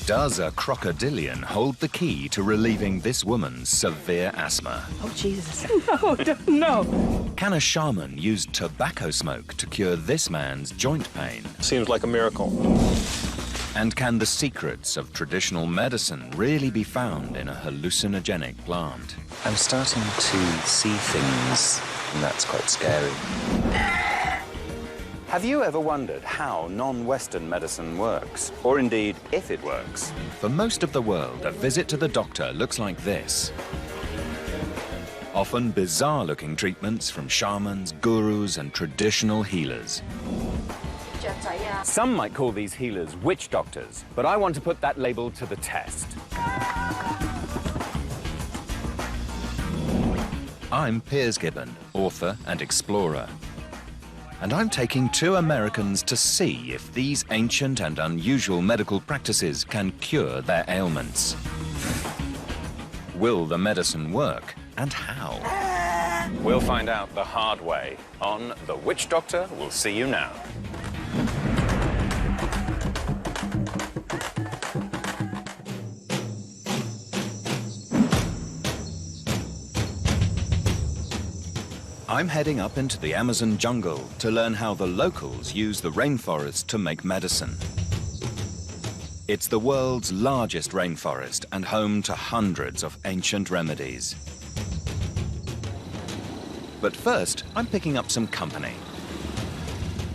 Does a crocodilian hold the key to relieving this woman's severe asthma? Oh, Jesus. No. Can a shaman use tobacco smoke to cure this man's joint pain? Seems like a miracle. And can the secrets of traditional medicine really be found in a hallucinogenic plant? I'm starting to see things, and that's quite scary. Have you ever wondered how non-Western medicine works, or indeed if it works? For most of the world, a visit to the doctor looks like this. Often bizarre-looking treatments from shamans, gurus, and traditional healers. Some might call these healers witch doctors, but I want to put that label to the test. I'm Piers Gibbon, author and explorer. And I'm taking two Americans to see if these ancient and unusual medical practices can cure their ailments. Will the medicine work, and how? We'll find out the hard way on The Witch Doctor Will See You Now. I'm heading up into the Amazon jungle to learn how the locals use the rainforest to make medicine. It's the world's largest rainforest and home to hundreds of ancient remedies. But first, I'm picking up some company.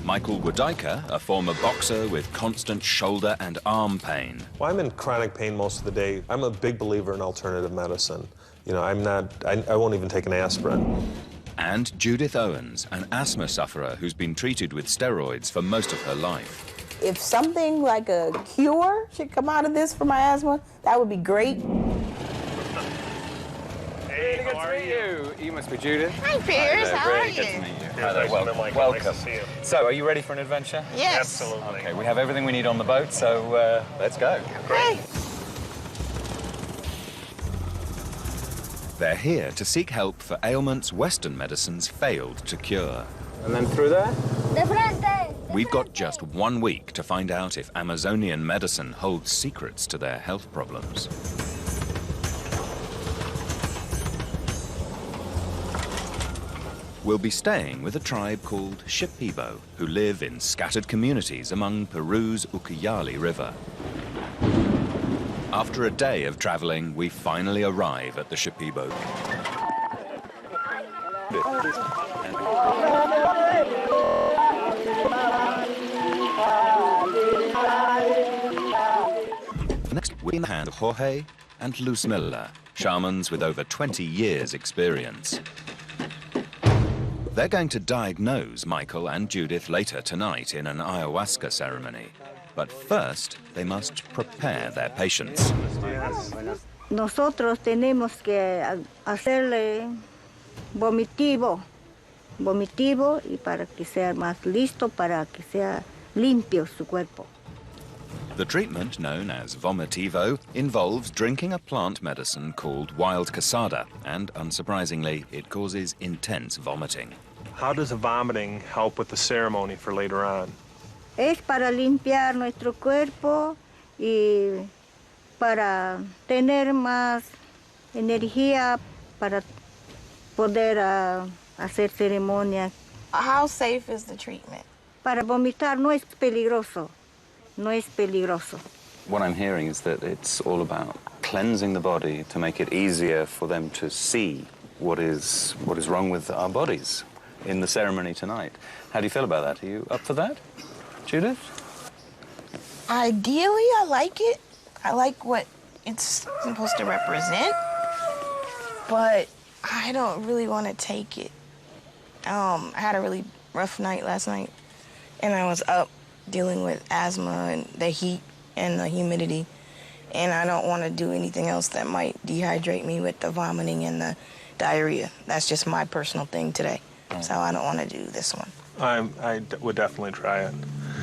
Michael Woodijker, a former boxer with constant shoulder and arm pain. Well, I'm in chronic pain most of the day. I'm a big believer in alternative medicine. You know, I won't even take an aspirin. And Judith Owens, an asthma sufferer who's been treated with steroids for most of her life. If something like a cure should come out of this for my asthma, that would be great. Hey, good to meet you. You must be Judith. Hi, Piers. How are Good to you? meet you. Hi there. Welcome. Welcome. Nice to see you. So, are you ready for an adventure? Yes. Absolutely. Okay, we have everything we need on the boat, so let's go. Great. They're here to seek help for ailments Western medicines failed to cure. And then through there? We've got just 1 week to find out if Amazonian medicine holds secrets to their health problems. We'll be staying with a tribe called Shipibo, who live in scattered communities among Peru's Ucayali River. After a day of traveling, we finally arrive at the Shipibo. Next, we're in the hand of Jorge and Luz Miller, shamans with over 20 years' experience. They're going to diagnose Michael and Judith later tonight in an ayahuasca ceremony. But first, they must prepare their patients. Nosotros tenemos que hacerle vomitivo y para que sea más listo, para que sea limpio su cuerpo. The treatment, known as vomitivo, involves drinking a plant medicine called wild casada, and unsurprisingly, it causes intense vomiting. How does the vomiting help with the ceremony for later on? Es para limpiar nuestro cuerpo y para tener más energía para poder hacer ceremonia. How safe is the treatment? Para vomitar no es peligroso, no es peligroso. What I'm hearing is that it's all about cleansing the body to make it easier for them to see what is wrong with our bodies in the ceremony tonight. How do you feel about that? Are you up for that, Judith? Ideally, I like it. I like what it's supposed to represent, but I don't really want to take it. I had a really rough night last night, and I was up dealing with asthma and the heat and the humidity, and I don't want to do anything else that might dehydrate me with the vomiting and the diarrhea. That's just my personal thing today, so I don't want to do this one. I would definitely try it,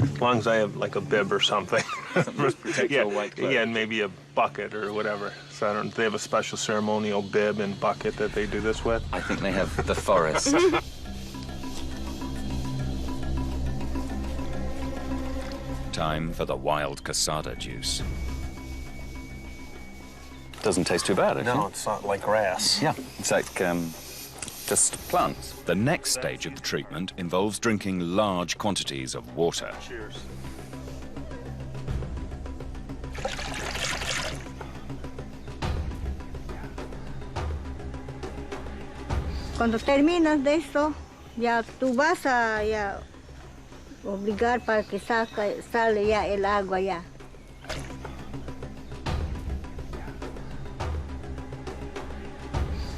as long as I have like a bib or something. Protect your white clothes. Yeah, and maybe a bucket or whatever. So I don't. They have a special ceremonial bib and bucket that they do this with. I think they have the forest. Time for the wild casada juice. Doesn't taste too bad, actually. No, it's not like grass. Yeah, it's like just plants. The next stage of the treatment involves drinking large quantities of water. Cheers. Cuando terminas de eso, ya tú vas a ya, obligar para que sale ya el agua ya.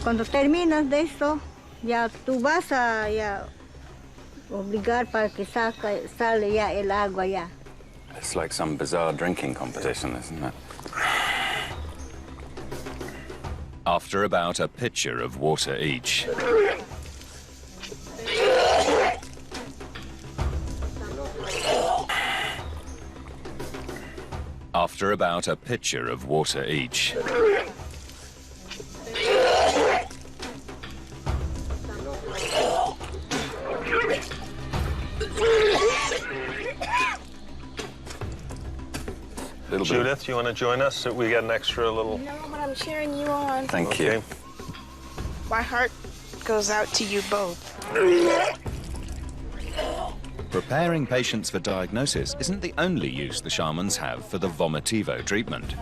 Cuando terminas de eso, ya tú vas a ya, obligar para que sale ya el agua ya. It's like some bizarre drinking competition, isn't it? After about a pitcher of water each. After about a pitcher of water each. Judith, you want to join us? We got an extra little... No, but I'm cheering you on. Thank you. My heart goes out to you both. Preparing patients for diagnosis isn't the only use the shamans have for the vomitivo treatment.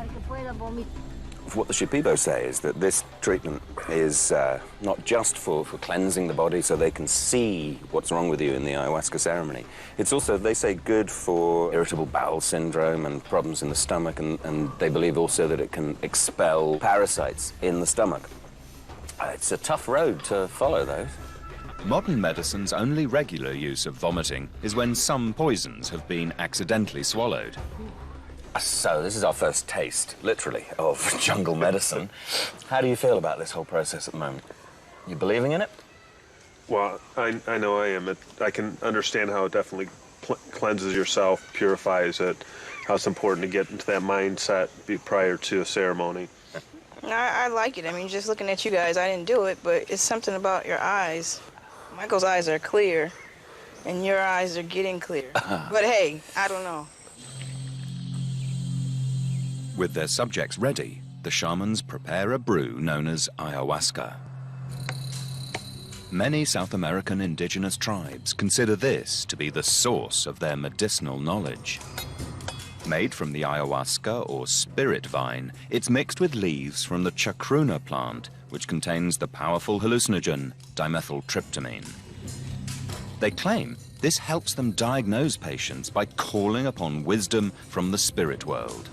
What the Shipibo say is that this treatment is not just for cleansing the body so they can see what's wrong with you in the ayahuasca ceremony. It's also, they say, good for irritable bowel syndrome and problems in the stomach, and they believe also that it can expel parasites in the stomach. It's a tough road to follow, though. Modern medicine's only regular use of vomiting is when some poisons have been accidentally swallowed. So, this is our first taste, literally, of jungle medicine. How do you feel about this whole process at the moment? You believing in it? Well, I know I am. I can understand how it definitely cleanses yourself, purifies it, how it's important to get into that mindset prior to a ceremony. I like it. I mean, just looking at you guys, I didn't do it, but it's something about your eyes. Michael's eyes are clear, and your eyes are getting clear. But hey, I don't know. With their subjects ready, the shamans prepare a brew known as ayahuasca. Many South American indigenous tribes consider this to be the source of their medicinal knowledge. Made from the ayahuasca or spirit vine, it's mixed with leaves from the chacruna plant, which contains the powerful hallucinogen dimethyltryptamine. They claim this helps them diagnose patients by calling upon wisdom from the spirit world.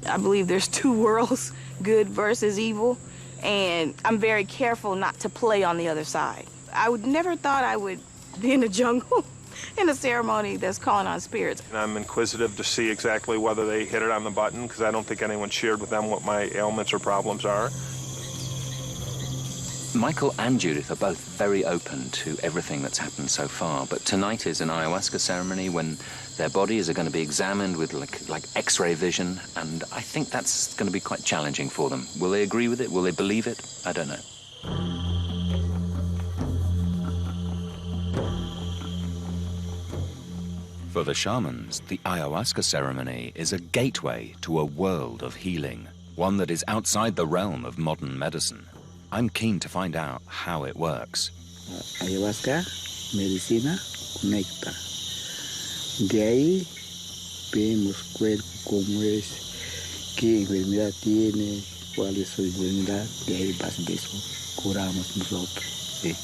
I believe there's two worlds, good versus evil, and I'm very careful not to play on the other side. I would never thought I would be in the jungle in a ceremony that's calling on spirits. And I'm inquisitive to see exactly whether they hit it on the button, because I don't think anyone shared with them what my ailments or problems are. Michael and Judith are both very open to everything that's happened so far, but tonight is an ayahuasca ceremony when their bodies are going to be examined with like X-ray vision, and I think that's going to be quite challenging for them. Will they agree with it? Will they believe it? I don't know. For the shamans, the ayahuasca ceremony is a gateway to a world of healing, one that is outside the realm of modern medicine. I'm keen to find out how it works. Ayahuasca, medicina, conecta. De ahí vemos cuerpo cómo es, qué enfermedad tiene, cuál es su enfermedad. De ahí base de eso curamos nosotros. Sí.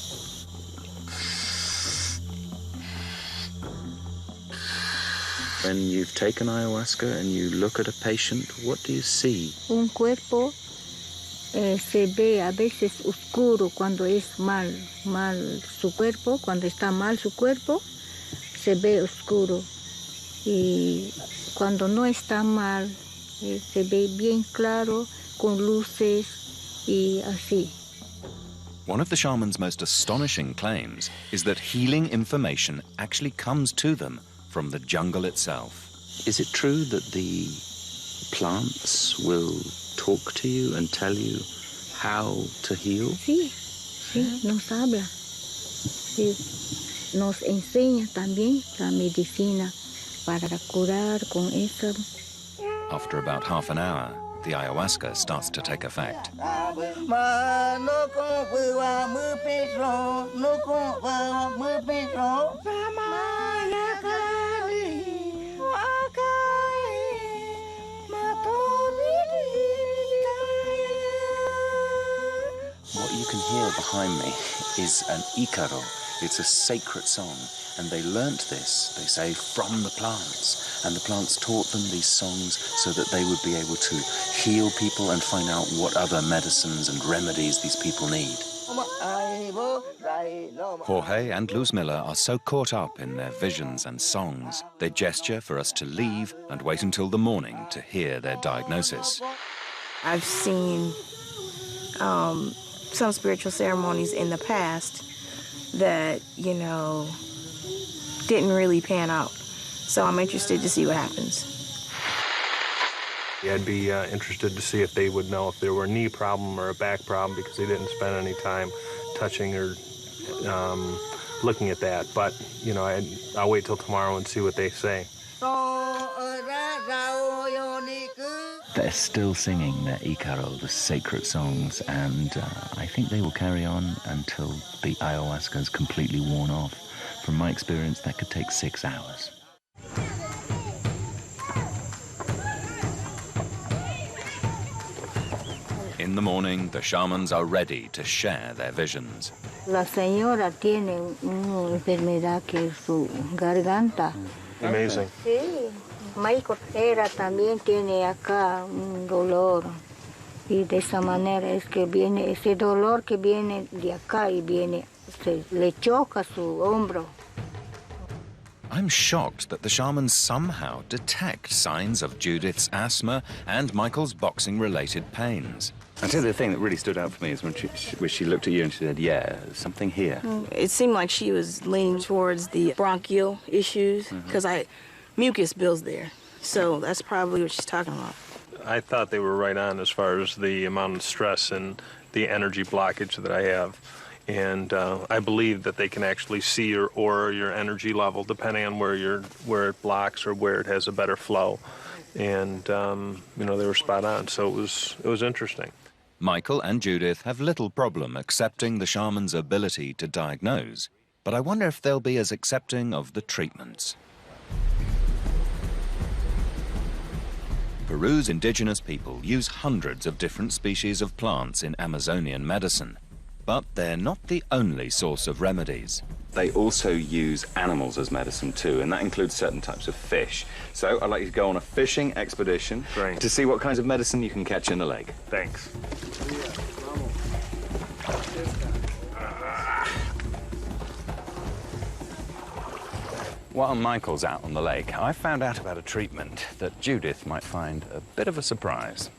When you've taken ayahuasca and you look at a patient, what do you see? Un cuerpo se ve a veces oscuro cuando es mal su cuerpo, cuando está mal su cuerpo, se ve oscuro. Y cuando no está mal, se ve bien claro, con luces y así. One of the shaman's most astonishing claims is that healing information actually comes to them from the jungle itself. Is it true that the plants will talk to you and tell you how to heal? Sí, sí, nos habla. Sí, nos enseña también la medicina para curar con eso. After about half an hour, the ayahuasca starts to take effect. What you can hear behind me is an ícaro. It's a sacred song, and they learnt this, they say, from the plants. And the plants taught them these songs so that they would be able to heal people and find out what other medicines and remedies these people need. Jorge and Luz Miller are so caught up in their visions and songs, they gesture for us to leave and wait until the morning to hear their diagnosis. I've seen some spiritual ceremonies in the past that, you know, didn't really pan out. So I'm interested to see what happens. I'd be interested to see if they would know if there were a knee problem or a back problem, because they didn't spend any time touching or looking at that. But, you know, I'll wait till tomorrow and see what they say. They're still singing their ícaro, the sacred songs, and I think they will carry on until the ayahuasca is completely worn off. From my experience, that could take 6 hours. In the morning, the shamans are ready to share their visions. La señora tiene una enfermedad que es su garganta. Amazing. Sí. Michael era también tiene acá un dolor. Y de esa manera es que viene ese dolor que viene de acá y viene, le choca su hombro. I'm shocked that the shamans somehow detect signs of Judith's asthma and Michael's boxing-related pains. I tell you, the thing that really stood out for me is when she looked at you and she said, yeah, something here. It seemed like she was leaning towards the bronchial issues, because mucus builds there. So that's probably what she's talking about. I thought they were right on as far as the amount of stress and the energy blockage that I have. And I believe that they can actually see your aura, your energy level, depending on where it blocks or where it has a better flow. And you know, they were spot on. So it was interesting. Michael and Judith have little problem accepting the shaman's ability to diagnose, but I wonder if they'll be as accepting of the treatments. Peru's indigenous people use hundreds of different species of plants in Amazonian medicine, but they're not the only source of remedies. They also use animals as medicine too, and that includes certain types of fish. So I'd like you to go on a fishing expedition to see what kinds of medicine you can catch in the lake. Thanks. While Michael's out on the lake, I found out about a treatment that Judith might find a bit of a surprise.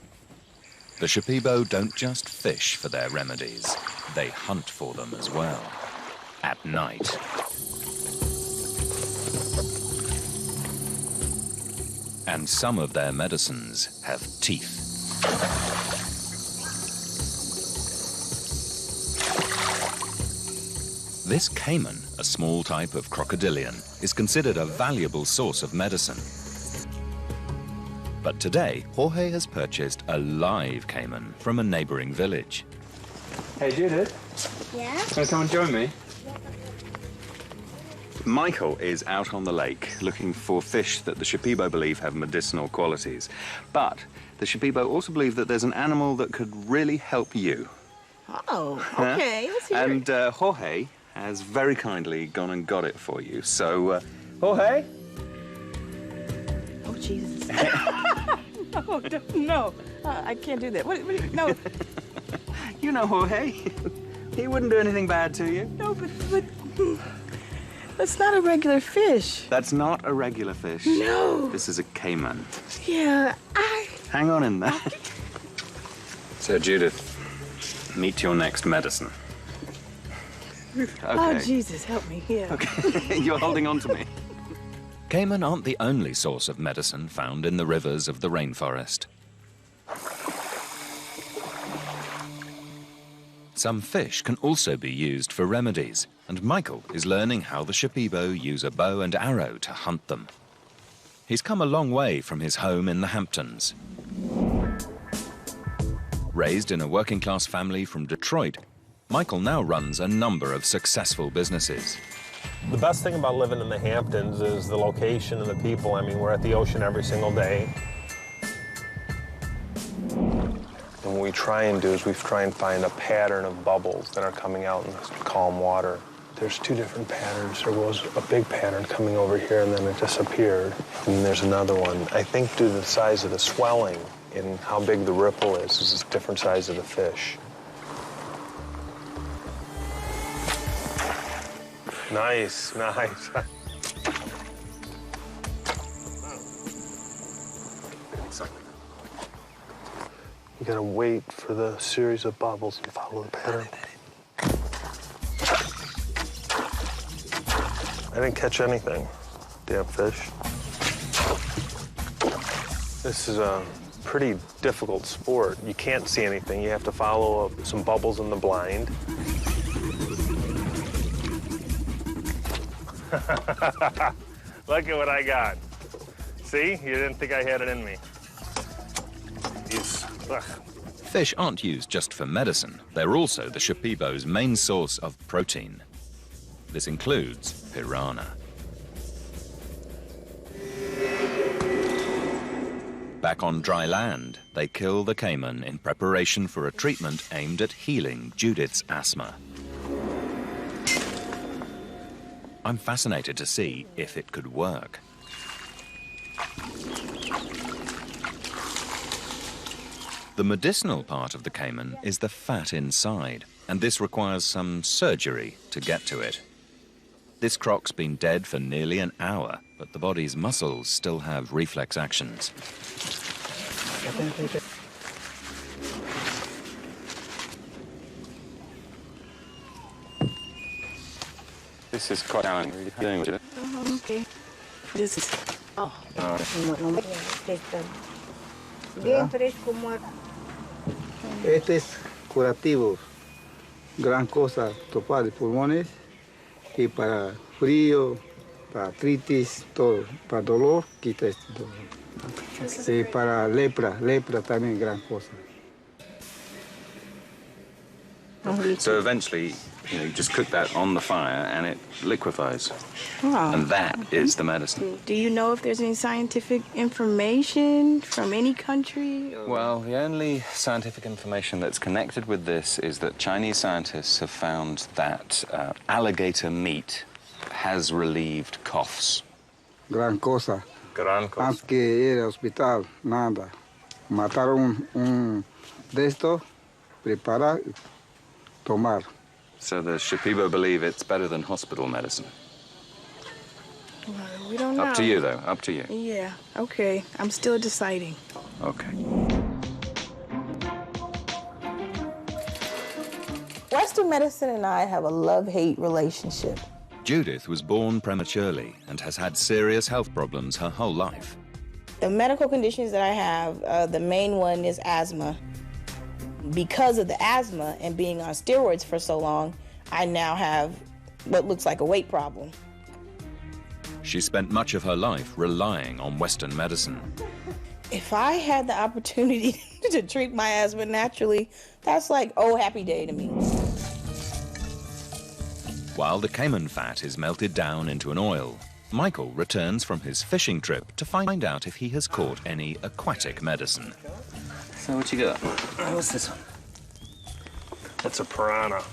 The Shipibo don't just fish for their remedies, they hunt for them as well, at night. And some of their medicines have teeth. This caiman, a small type of crocodilian, is considered a valuable source of medicine. But today, Jorge has purchased a live caiman from a neighboring village. Hey, Judith. Yeah? Want to come and join me? Michael is out on the lake looking for fish that the Shipibo believe have medicinal qualities. But the Shipibo also believe that there's an animal that could really help you. Oh, okay. Let's hear And Jorge has very kindly gone and got it for you. So, Jorge? Oh, Jesus. No, I can't do that. No. You know Jorge. He wouldn't do anything bad to you. No, but that's not a regular fish. That's not a regular fish. No. This is a caiman. Yeah, Hang on in there. So, Judith, meet your next medicine. Okay. Oh, Jesus, help me. Yeah. Okay. You're holding on to me. Caiman aren't the only source of medicine found in the rivers of the rainforest. Some fish can also be used for remedies, and Michael is learning how the Shipibo use a bow and arrow to hunt them. He's come a long way from his home in the Hamptons. Raised in a working-class family from Detroit, Michael now runs a number of successful businesses. The best thing about living in the Hamptons is the location and the people. I mean, we're at the ocean every single day. And what we try and do is we try and find a pattern of bubbles that are coming out in this calm water. There's two different patterns. There was a big pattern coming over here, and then it disappeared. And there's another one. I think due to the size of the swelling and how big the ripple is a different size of the fish. Nice, nice. You gotta wait for the series of bubbles and follow the pattern. I didn't catch anything, damn fish. This is a pretty difficult sport. You can't see anything. You have to follow some bubbles in the blind. Look at what I got. See? You didn't think I had it in me. Fish aren't used just for medicine. They're also the Shipibo's main source of protein. This includes piranha. Back on dry land, they kill the caiman in preparation for a treatment aimed at healing Judith's asthma. I'm fascinated to see if it could work. The medicinal part of the caiman is the fat inside, and this requires some surgery to get to it. This croc's been dead for nearly an hour, but the body's muscles still have reflex actions. This is quite challenging. Doing it. Okay. This is... Oh. Bien fresco, muerto. Este es curativo, gran cosa, topar de pulmones y para frío, para artritis, todo, para dolor, quita este dolor. Y para lepra también gran cosa. So eventually, you know, you just cook that on the fire and it liquefies. Wow. And that is the medicine. Do you know if there's any scientific information from any country? Or... Well, the only scientific information that's connected with this is that Chinese scientists have found that alligator meat has relieved coughs. Gran cosa. Gran cosa. Antes que ir al hospital, nada. Mataron un de estos, preparar, tomar. So the Shipibo believe it's better than hospital medicine. Well, we don't know. Up to you, though. Up to you. Yeah, okay. I'm still deciding. Okay. Western medicine and I have a love-hate relationship. Judith was born prematurely and has had serious health problems her whole life. The medical conditions that I have, the main one is asthma. Because of the asthma and being on steroids for so long, I now have what looks like a weight problem. She spent much of her life relying on Western medicine. If I had the opportunity to treat my asthma naturally, that's like, oh, happy day to me. While the caiman fat is melted down into an oil, Michael returns from his fishing trip to find out if he has caught any aquatic medicine. So what you got? What's this one? That's a piranha.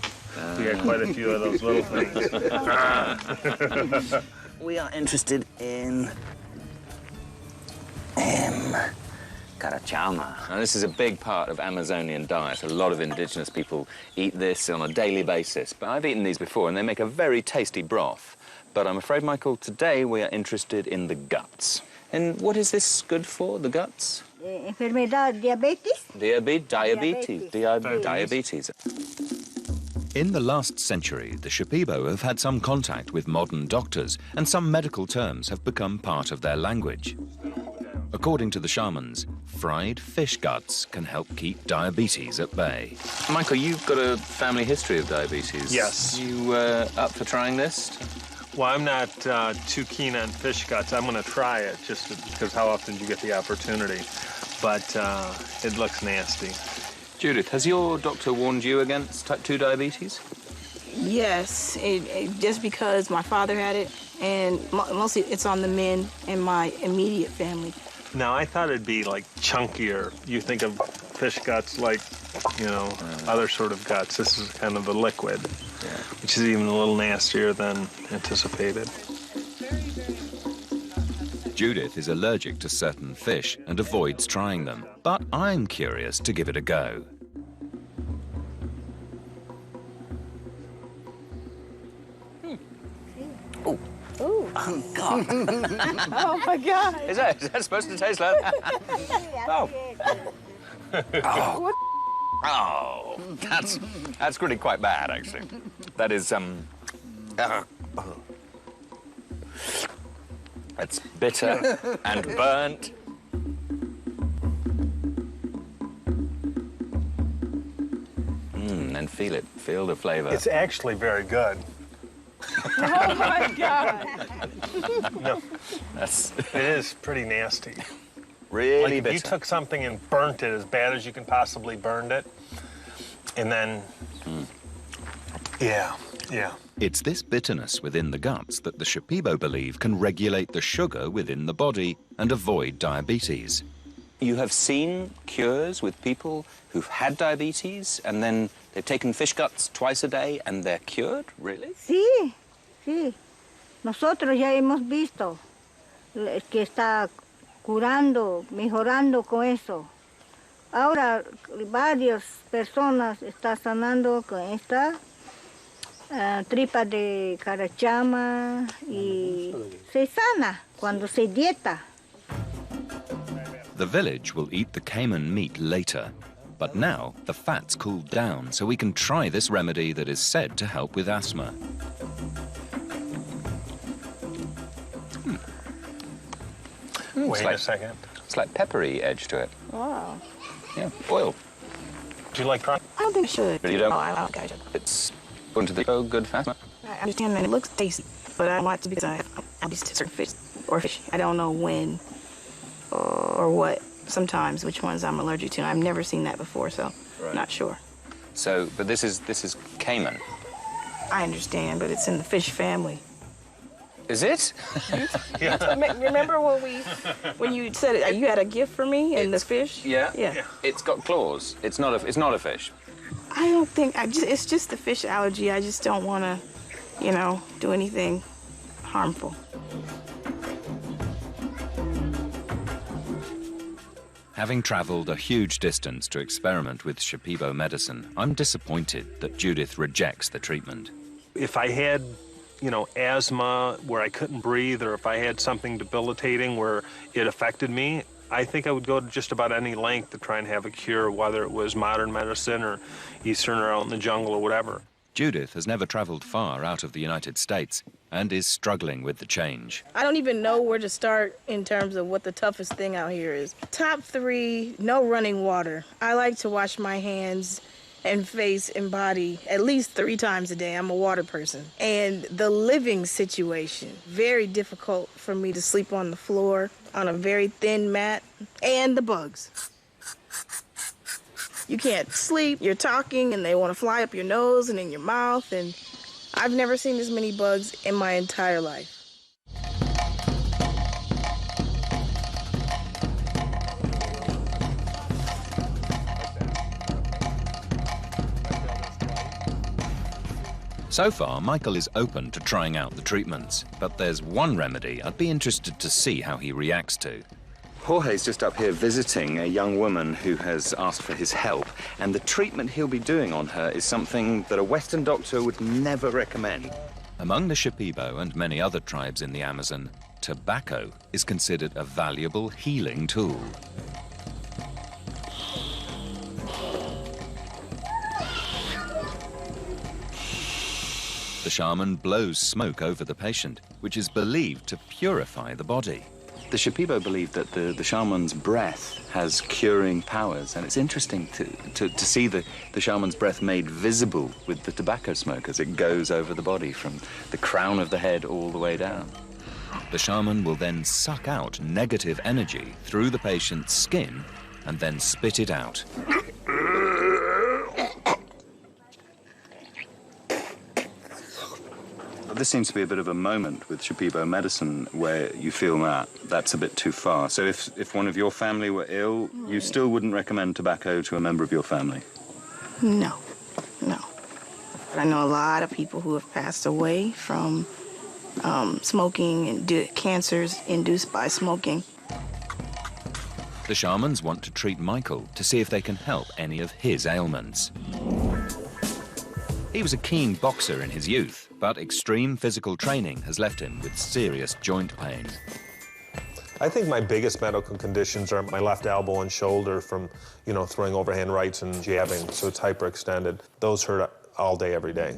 We got quite a few of those little things. We are interested in carachama. Now, this is a big part of Amazonian diet. A lot of indigenous people eat this on a daily basis. But I've eaten these before, and they make a very tasty broth. But I'm afraid, Michael, today we are interested in the guts. And what is this good for, the guts? Enfermedad, diabetes. Diabetes. In the last century, the Shipibo have had some contact with modern doctors, and some medical terms have become part of their language. According to the shamans, fried fish guts can help keep diabetes at bay. Michael, you've got a family history of diabetes. Yes. You up for trying this? Well, I'm not too keen on fish guts. I'm going to try it just because how often do you get the opportunity? But it looks nasty. Judith, has your doctor warned you against type 2 diabetes? Yes, just because my father had it, and mostly it's on the men in my immediate family. Now, I thought it'd be like chunkier. You think of fish guts like, you know, other sort of guts. This is kind of a liquid, which is even a little nastier than anticipated. Judith is allergic to certain fish and avoids trying them, but I'm curious to give it a go. Oh, God. Oh, my God. Is that supposed to taste like that? Oh. Oh. Oh, that's really quite bad, actually. That is, it's bitter and burnt. And feel the flavor. It's actually very good. Oh, my God. No, That's it is pretty nasty. really Like if bitter. you took something and burnt it as bad as you can possibly burn it, and then, yeah. It's this bitterness within the guts that the Shipibo believe can regulate the sugar within the body and avoid diabetes. You have seen cures with people who've had diabetes and then they've taken fish guts twice a day and they're cured? Really? Sí, sí. Nosotros ya hemos visto que está curando, mejorando con eso. Ahora varias personas están sanando con esta tripa de carachama y se sana cuando se dieta. The village will eat the caiman meat later, but now the fat's cooled down so we can try this remedy that is said to help with asthma. Wait a second. It's like peppery edge to it. Wow. Yeah, oil. Do you like trying? I don't think I should. But you don't? Oh, I don't think I should. It's going to the good fat. I understand that it looks tasty, but I don't want it to because I'm used to certain fish or fish. I don't know when or what, sometimes, which ones I'm allergic to. I've never seen that before, so not sure. So, but this is caiman. I understand, but it's in the fish family. Is it? Remember when you said you had a gift for me and the fish? Yeah. Yeah. It's got claws. It's not a fish. I don't think it's just the fish allergy. I just don't want to, do anything harmful. Having traveled a huge distance to experiment with Shipibo medicine, I'm disappointed that Judith rejects the treatment. If I had, asthma where I couldn't breathe, or if I had something debilitating where it affected me, I think I would go to just about any length to try and have a cure, whether it was modern medicine or Eastern or out in the jungle or whatever. Judith has never traveled far out of the United States and is struggling with the change. I don't even know where to start in terms of what the toughest thing out here is. Top 3, no running water. I like to wash my hands and face and body at least 3 times a day. I'm a water person. And the living situation, very difficult for me to sleep on the floor on a very thin mat, and the bugs. You can't sleep, you're talking, and they want to fly up your nose and in your mouth, and I've never seen this many bugs in my entire life. So far, Michael is open to trying out the treatments, but there's one remedy I'd be interested to see how he reacts to. Jorge's just up here visiting a young woman who has asked for his help, and the treatment he'll be doing on her is something that a Western doctor would never recommend. Among the Shipibo and many other tribes in the Amazon, tobacco is considered a valuable healing tool. The shaman blows smoke over the patient, which is believed to purify the body. The Shipibo believe that the shaman's breath has curing powers, and it's interesting to see the shaman's breath made visible with the tobacco smoke as it goes over the body from the crown of the head all the way down. The shaman will then suck out negative energy through the patient's skin and then spit it out. This seems to be a bit of a moment with Shipibo medicine where you feel that that's a bit too far. So if one of your family were ill, you still wouldn't recommend tobacco to a member of your family? No, no. But I know a lot of people who have passed away from smoking and cancers induced by smoking. The shamans want to treat Michael to see if they can help any of his ailments. He was a keen boxer in his youth, but extreme physical training has left him with serious joint pain. I think my biggest medical conditions are my left elbow and shoulder from, throwing overhand rights and jabbing, so it's hyperextended. Those hurt all day, every day.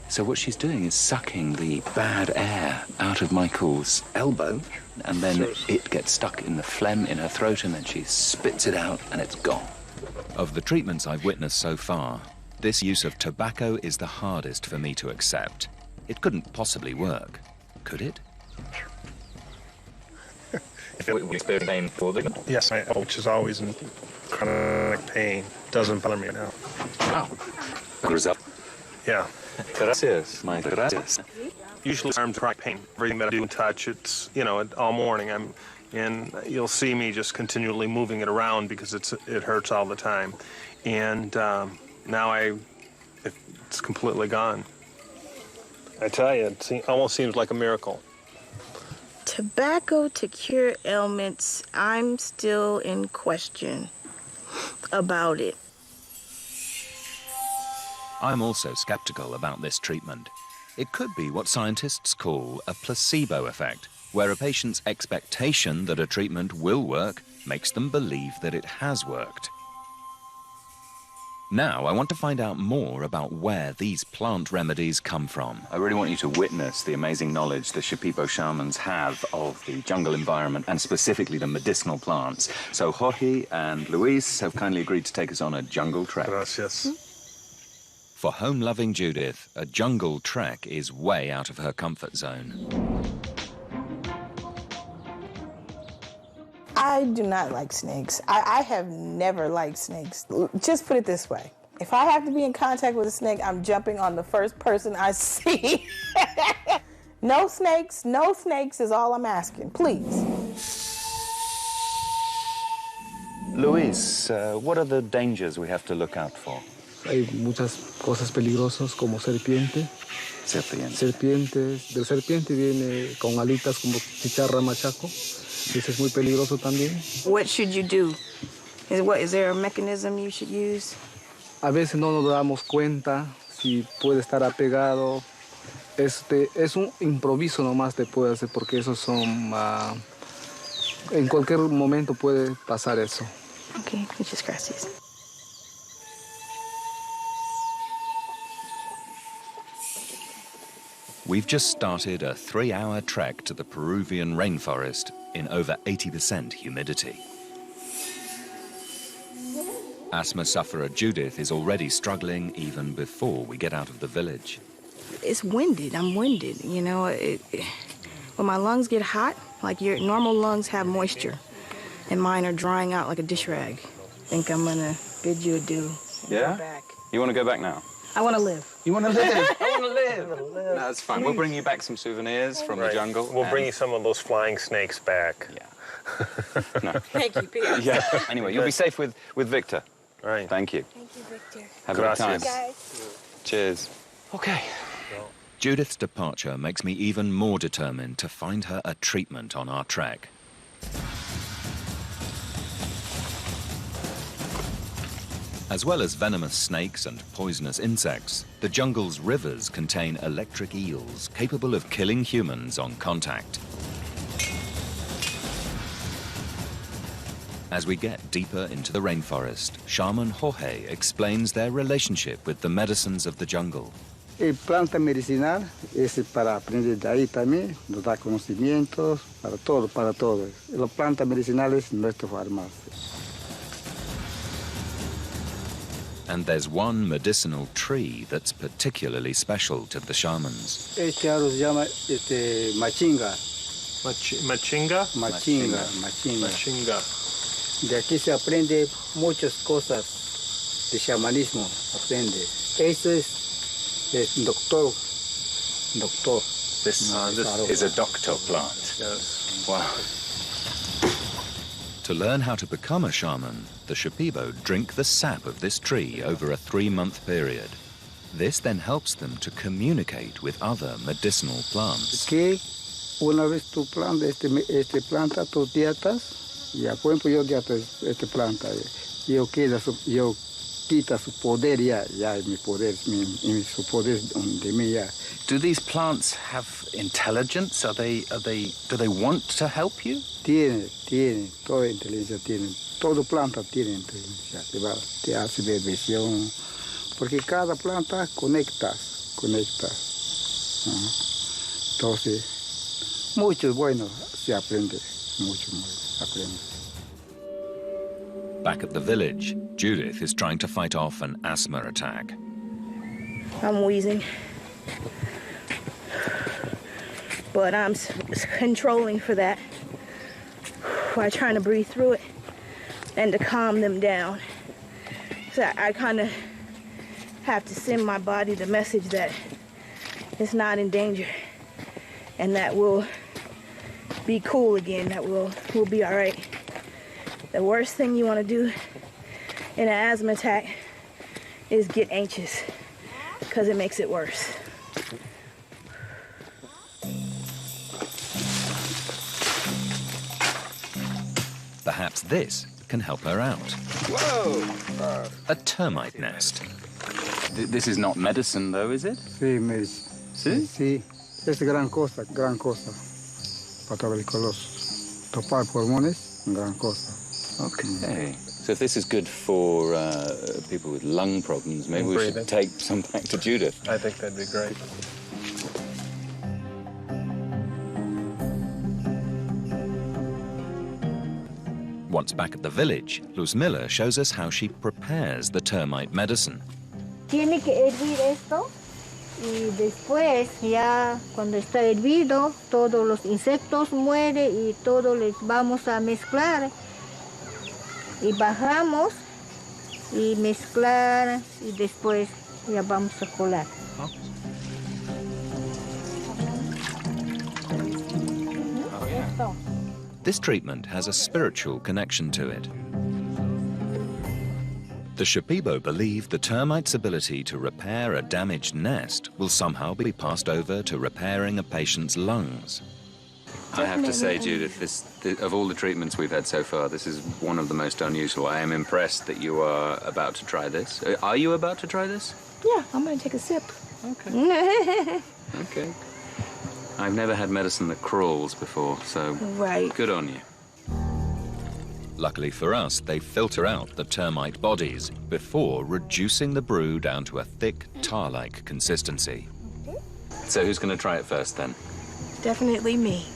So what she's doing is sucking the bad air out of Michael's elbow, and then it gets stuck in the phlegm in her throat, and then she spits it out, and it's gone. Of the treatments I've witnessed so far, this use of tobacco is the hardest for me to accept. It couldn't possibly work, could it? If you experience pain before the... Yes, my elbow, which is always in chronic pain, doesn't bother me now. Wow. Goes up. Yeah. Gracias, my gracias. Usually arms chronic pain. Everything that I do touch, it's, all morning. And you'll see me just continually moving it around because it hurts all the time. And now it's completely gone. I tell you, it almost seems like a miracle. Tobacco to cure ailments, I'm still in question about it. I'm also skeptical about this treatment. It could be what scientists call a placebo effect, where a patient's expectation that a treatment will work makes them believe that it has worked. Now, I want to find out more about where these plant remedies come from. I really want you to witness the amazing knowledge the Shipibo shamans have of the jungle environment and specifically the medicinal plants. So Jorge and Luis have kindly agreed to take us on a jungle trek. Gracias. For home-loving Judith, a jungle trek is way out of her comfort zone. I do not like snakes. I have never liked snakes. Just put it this way. If I have to be in contact with a snake, I'm jumping on the first person I see. No snakes is all I'm asking, please. Luis, what are the dangers we have to look out for? Hay muchas cosas peligrosas como serpiente. Serpientes. De serpiente viene con alitas como chicharra machaco. Ese es muy peligroso también. What should you do? Is there a mechanism you should use? A veces no nos damos cuenta si puede estar apegado. Es un improviso nomás te puede hacer porque esos son... en cualquier momento puede pasar eso. Okay, muchas gracias. We've just started a 3-hour trek to the Peruvian rainforest in over 80% humidity. Asthma sufferer Judith is already struggling even before we get out of the village. It's winded. I'm winded. When my lungs get hot, like your normal lungs have moisture, and mine are drying out like a dish rag. I think I'm gonna bid you adieu. Yeah? Go back. You want to go back now? I want to live. You want to live? I want to live. No, that's fine. We'll bring you back some souvenirs from the jungle. We'll bring you some of those flying snakes back. Yeah. No. Thank you, Peter. Yeah. Anyway, you'll be safe with Victor. All right. Thank you. Thank you, Victor. Have a good time. Guys. Cheers. Okay. Judith's departure makes me even more determined to find her a treatment on our trek. As well as venomous snakes and poisonous insects, the jungle's rivers contain electric eels capable of killing humans on contact. As we get deeper into the rainforest, Shaman Jorge explains their relationship with the medicines of the jungle. Planta medicinal es para aprender de ahí también, nos da conocimientos, para todo. Las plantas medicinales nuestra farmacia. And there's one medicinal tree that's particularly special to the shamans. Este árbol se llama machinga. Machinga? Machinga. Machinga. De aquí se aprende muchas cosas de chamanismo, aprende. Este es doctor. This is a doctor plant. Yes. Wow. To learn how to become a shaman, the Shipibo drink the sap of this tree over a 3-month period. This then helps them to communicate with other medicinal plants. Que una vez tú plantas este planta, tú dietas, ya por ejemplo yo dieto esta planta, yo quita su poder ya mi poder, su poder de mí ya. Do these plants have intelligence? Do they want to help you? Tiene, toda inteligencia tiene, todo planta tiene inteligencia, te hace ver visión, porque cada planta conectas. Entonces, mucho bueno se aprende, mucho aprende. Back at the village, Judith is trying to fight off an asthma attack. I'm wheezing, but I'm controlling for that by trying to breathe through it and to calm them down. So I kind of have to send my body the message that it's not in danger and that we'll be cool again, that we'll be all right. The worst thing you want to do in an asthma attack is get anxious, because it makes it worse. Perhaps this can help her out. Whoa! A termite nest. This is not medicine, though, is it? Sí, medicina. Sí, es gran cosa. Para tuberculosis. Topar pulmones, gran cosa. Okay. So if this is good for people with lung problems, maybe we should take some back to Judith. I think that'd be great. Once back at the village, Luz Miller shows us how she prepares the termite medicine. Tiene que hervir esto y después ya cuando está hervido todos los insectos mueren y todo les vamos a mezclar y bajamos y mezclar y después ya vamos a colar. This treatment has a spiritual connection to it. The Shipibo believe the termite's ability to repair a damaged nest will somehow be passed over to repairing a patient's lungs. I have to say, Judith, of all the treatments we've had so far, this is one of the most unusual. I am impressed that you are about to try this. Are you about to try this? Yeah, I'm going to take a sip. Okay. Okay. I've never had medicine that crawls before, so good on you. Luckily for us, they filter out the termite bodies before reducing the brew down to a thick, tar-like consistency. So who's going to try it first, then? Definitely me.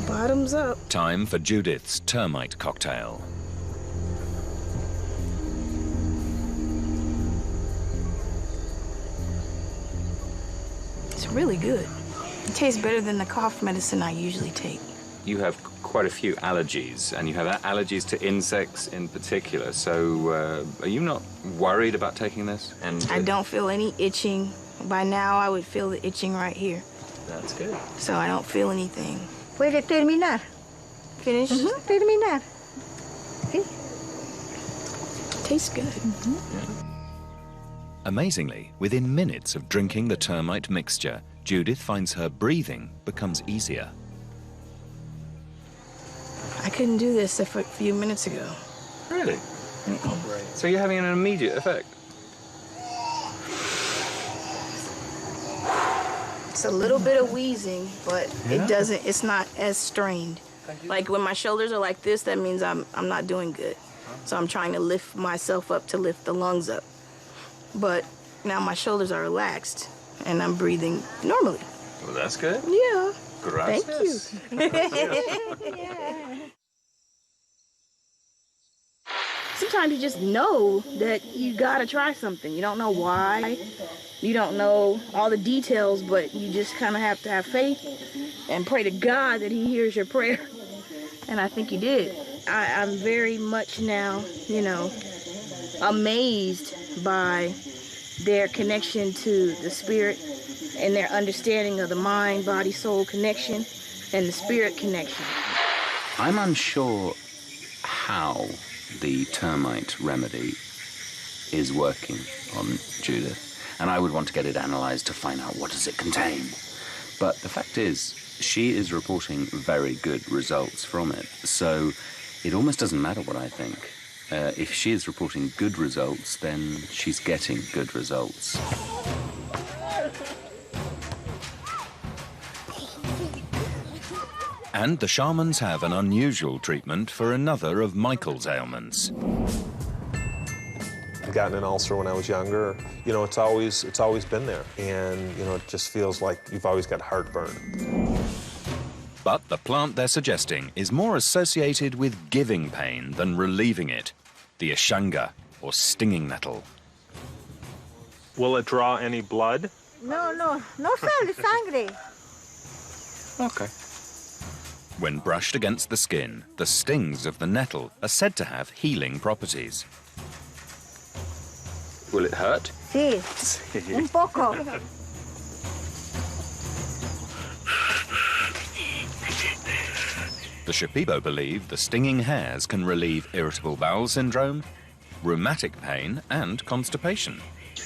Bottoms up. Time for Judith's termite cocktail. It's really good. It tastes better than the cough medicine I usually take. You have quite a few allergies, and you have allergies to insects in particular, so are you not worried about taking this? And I don't feel any itching. By now, I would feel the itching right here. That's good. So I don't feel anything. Puede terminar. Finish? Terminar. Sí. Tastes good. Amazingly, within minutes of drinking the termite mixture, Judith finds her breathing becomes easier. I couldn't do this a few minutes ago. Really? So you're having an immediate effect? It's a little bit of wheezing, but it's not as strained. Like when my shoulders are like this, that means I'm not doing good. So I'm trying to lift myself up to lift the lungs up. But now my shoulders are relaxed and I'm breathing normally. Well, that's good. Yeah. Gracias. Thank you. Sometimes you just know that you gotta try something. You don't know why. You don't know all the details, but you just kind of have to have faith and pray to God that He hears your prayer And I think you did. I'm very much now, amazed by their connection to the spirit and their understanding of the mind, body, soul connection and the spirit connection. I'm unsure how the termite remedy is working on Judith, and I would want to get it analysed to find out what does it contain. But the fact is, she is reporting very good results from it, so it almost doesn't matter what I think. If she is reporting good results, then she's getting good results. And the shamans have an unusual treatment for another of Michael's ailments. I've gotten an ulcer when I was younger. It's always been there. And, it just feels like you've always got heartburn. But the plant they're suggesting is more associated with giving pain than relieving it. The ashanga, or stinging nettle. Will it draw any blood? No sale sangre. Okay. When brushed against the skin, the stings of the nettle are said to have healing properties. Will it hurt? Sí, un poco. The Shipibo believe the stinging hairs can relieve irritable bowel syndrome, rheumatic pain, and constipation.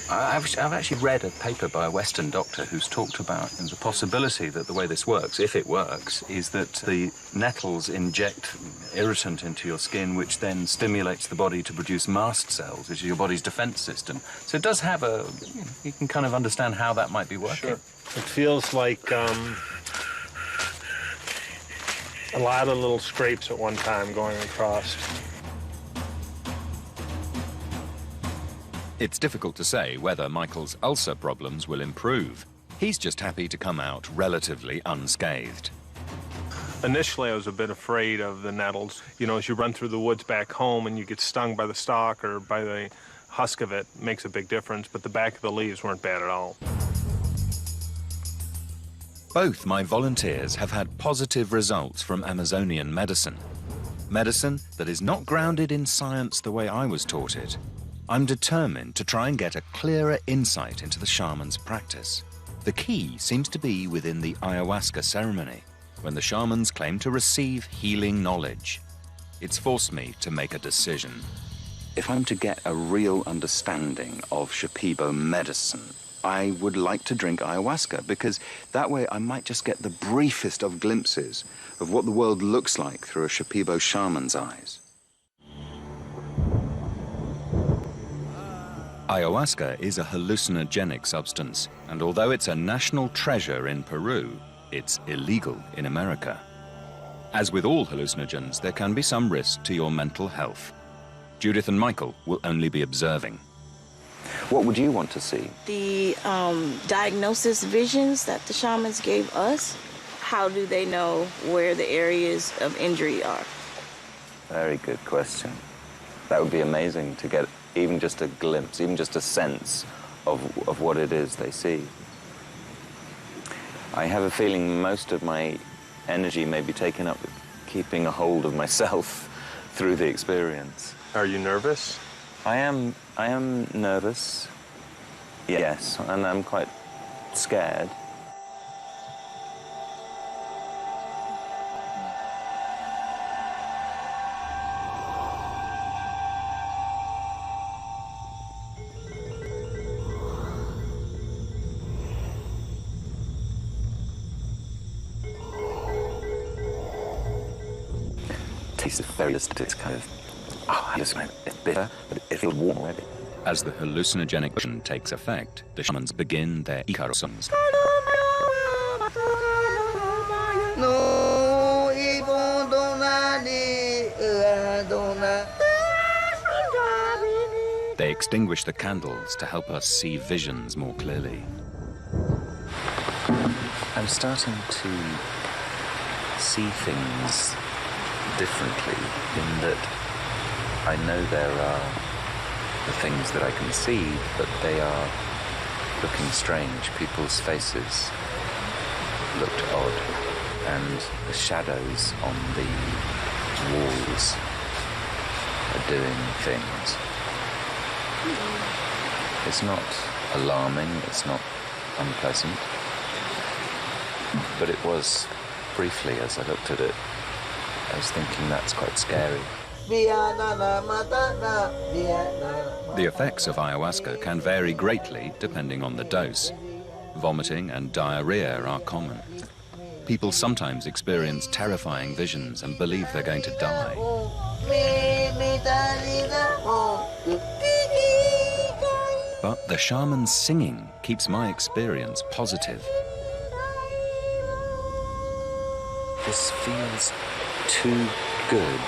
I've actually read a paper by a Western doctor who's talked about the possibility that the way this works, if it works, is that the nettles inject irritant into your skin, which then stimulates the body to produce mast cells, which is your body's defense system. So it does have you can kind of understand how that might be working. Sure. It feels like a lot of little scrapes at one time going across. It's difficult to say whether Michael's ulcer problems will improve. He's just happy to come out relatively unscathed. Initially, I was a bit afraid of the nettles. As you run through the woods back home and you get stung by the stalk or by the husk of it, makes a big difference, but the back of the leaves weren't bad at all. Both my volunteers have had positive results from Amazonian medicine. Medicine that is not grounded in science the way I was taught it. I'm determined to try and get a clearer insight into the shaman's practice. The key seems to be within the ayahuasca ceremony, when the shamans claim to receive healing knowledge. It's forced me to make a decision. If I'm to get a real understanding of Shipibo medicine, I would like to drink ayahuasca, because that way I might just get the briefest of glimpses of what the world looks like through a Shipibo shaman's eyes. Ayahuasca is a hallucinogenic substance, and although it's a national treasure in Peru, it's illegal in America. As with all hallucinogens, there can be some risk to your mental health. Judith and Michael will only be observing. What would you want to see? The diagnosis visions that the shamans gave us, how do they know where the areas of injury are? Very good question. That would be amazing to get even just a glimpse, even just a sense of what it is they see. I have a feeling most of my energy may be taken up with keeping a hold of myself through the experience. Are you nervous? I am nervous, yes, and I'm quite scared. Taste is very distinct. It's kind of, it's bitter, but it feels warm already. As the hallucinogenic potion takes effect, the shamans begin their Ikaro songs. They extinguish the candles to help us see visions more clearly. I'm starting to see things differently, in that I know there are the things that I can see, but they are looking strange. People's faces looked odd, and the shadows on the walls are doing things. It's not alarming, it's not unpleasant, but it was, briefly, as I looked at it, I was thinking that's quite scary. The effects of ayahuasca can vary greatly depending on the dose. Vomiting and diarrhea are common. People sometimes experience terrifying visions and believe they're going to die. But the shaman's singing keeps my experience positive. This feels too good.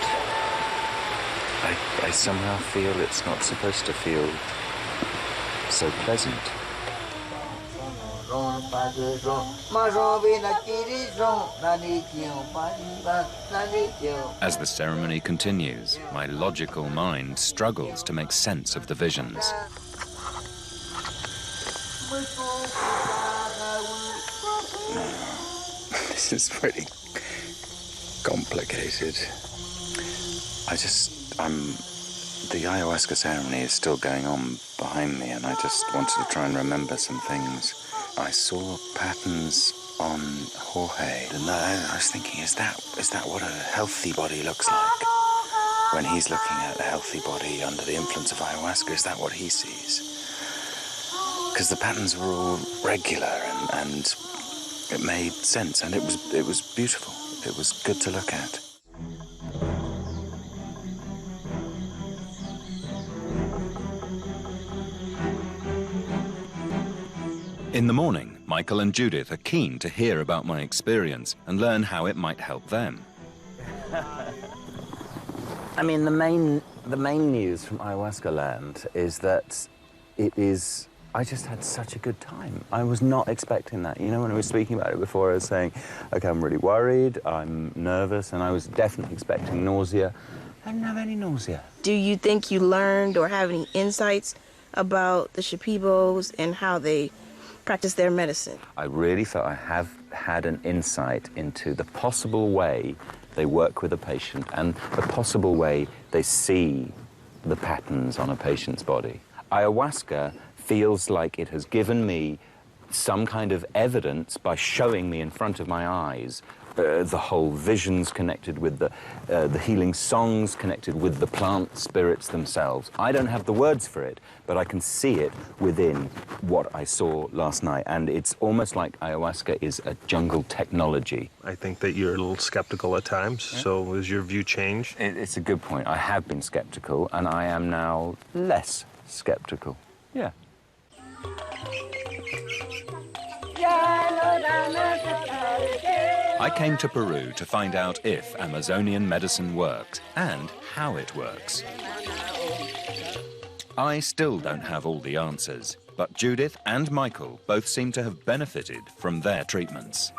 I somehow feel it's not supposed to feel so pleasant. As the ceremony continues, my logical mind struggles to make sense of the visions. This is pretty complicated. The ayahuasca ceremony is still going on behind me, and I just wanted to try and remember some things. I saw patterns on Jorge, and I was thinking, is that what a healthy body looks like? When he's looking at a healthy body under the influence of ayahuasca, is that what he sees? Because the patterns were all regular, and it made sense, and it was beautiful. It was good to look at. In the morning, Michael and Judith are keen to hear about my experience and learn how it might help them. I mean, the main news from ayahuasca land is that I just had such a good time. I was not expecting that. You know, when I was speaking about it before, I was saying, okay, I'm really worried, I'm nervous, and I was definitely expecting nausea. I didn't have any nausea. Do you think you learned or have any insights about the Shipibos and how they practice their medicine? I really felt I have had an insight into the possible way they work with a patient and the possible way they see the patterns on a patient's body. Ayahuasca feels like it has given me some kind of evidence by showing me in front of my eyes the whole visions connected with the healing songs connected with the plant spirits themselves. I don't have the words for it, but I can see it within what I saw last night. And it's almost like ayahuasca is a jungle technology. I think that you're a little skeptical at times, Yeah. so has your view changed? It's a good point. I have been skeptical, and I am now less skeptical. Yeah. I came to Peru to find out if Amazonian medicine works and how it works. I still don't have all the answers, but Judith and Michael both seem to have benefited from their treatments.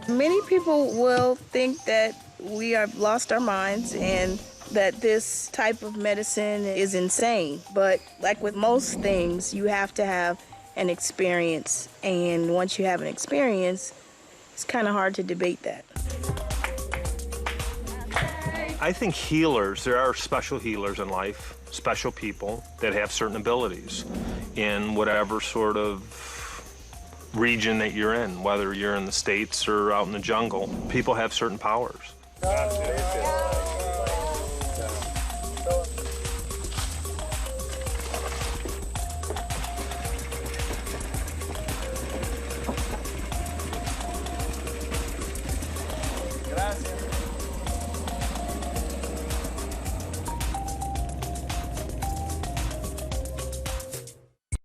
Many people will think that we have lost our minds and that this type of medicine is insane. But like with most things, you have to have an experience. And once you have an experience, it's kind of hard to debate that. I think healers, there are special healers in life, special people that have certain abilities in whatever sort of region that you're in, whether you're in the States or out in the jungle. People have certain powers.